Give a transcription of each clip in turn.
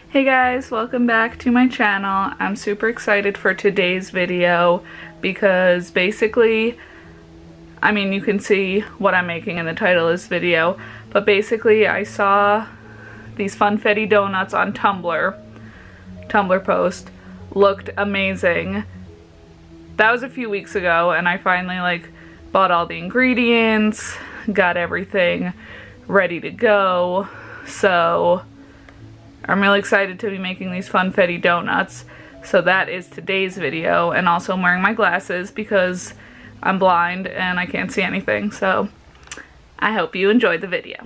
Hey guys, welcome back to my channel. I'm super excited for today's video because basically, I mean, you can see what I'm making in the title of this video, but basically I saw these Funfetti donuts on Tumblr post. Looked amazing. That was a few weeks ago and I finally bought all the ingredients, got everything ready to go, so I'm really excited to be making these Funfetti donuts. So that is today's video, and also I'm wearing my glasses because I'm blind and I can't see anything, so I hope you enjoyed the video.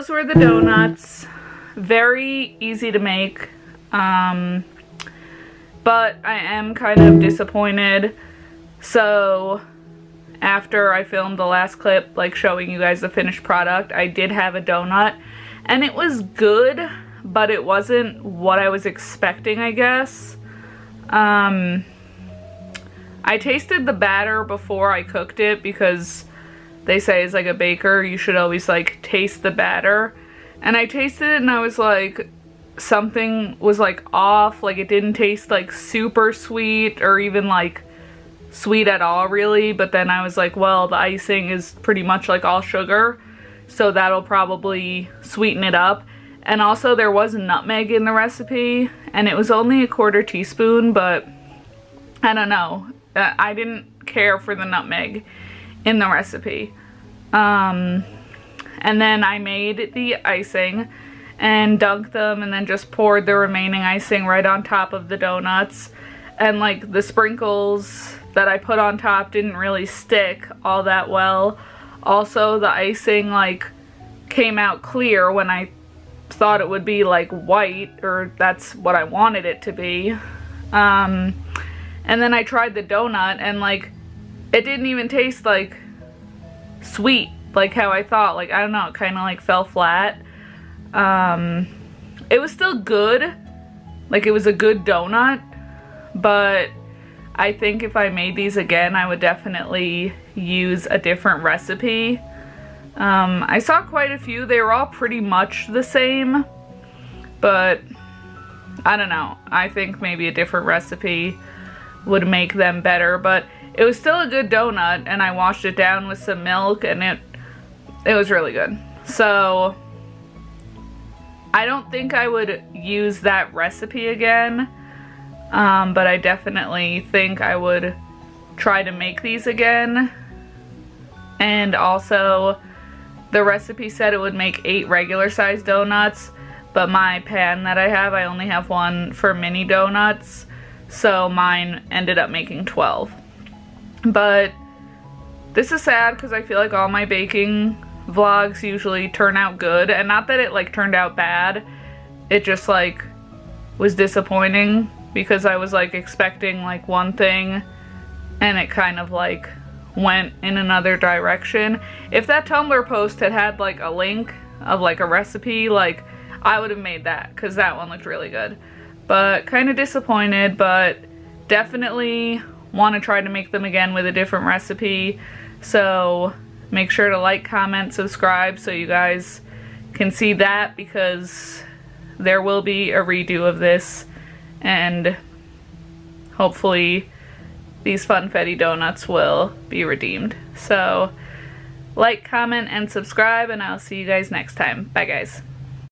those were the donuts. Very easy to make. But I am kind of disappointed. So after I filmed the last clip, like showing you guys the finished product, I did have a donut and it was good, but it wasn't what I was expecting, I guess. I tasted the batter before I cooked it because they say as like a baker you should always like taste the batter, and I tasted it and I was like, something was like off. Like it didn't taste like super sweet or even like sweet at all really, but then I was like, well, the icing is pretty much like all sugar, so that'll probably sweeten it up. And also there was nutmeg in the recipe and it was only a 1/4 teaspoon, but I don't know, I didn't care for the nutmeg in the recipe. And then I made the icing and dunked them and then just poured the remaining icing right on top of the donuts, and like the sprinkles that I put on top didn't really stick all that well. Also the icing like came out clear when I thought it would be like white, or that's what I wanted it to be. And then I tried the donut and like it didn't even taste like sweet like how I thought. Like I don't know, it kind of like fell flat. It was still good, like it was a good donut, but I think if I made these again I would definitely use a different recipe. I saw quite a few, they were all pretty much the same, but I don't know, I think maybe a different recipe would make them better. But it was still a good donut and I washed it down with some milk and it was really good. So I don't think I would use that recipe again, but I definitely think I would try to make these again. And also the recipe said it would make 8 regular sized donuts, but my pan that I have, I only have one for mini donuts, so mine ended up making 12. But this is sad because I feel like all my baking vlogs usually turn out good, and not that it like turned out bad, it just like was disappointing because I was like expecting like one thing and it kind of like went in another direction. If that Tumblr post had had like a link of like a recipe, like I would have made that because that one looked really good. But kind of disappointed, but definitely want to try to make them again with a different recipe. So make sure to like, comment, subscribe so you guys can see that, because there will be a redo of this and hopefully these Funfetti donuts will be redeemed. So like, comment, and subscribe, and I'll see you guys next time. Bye guys.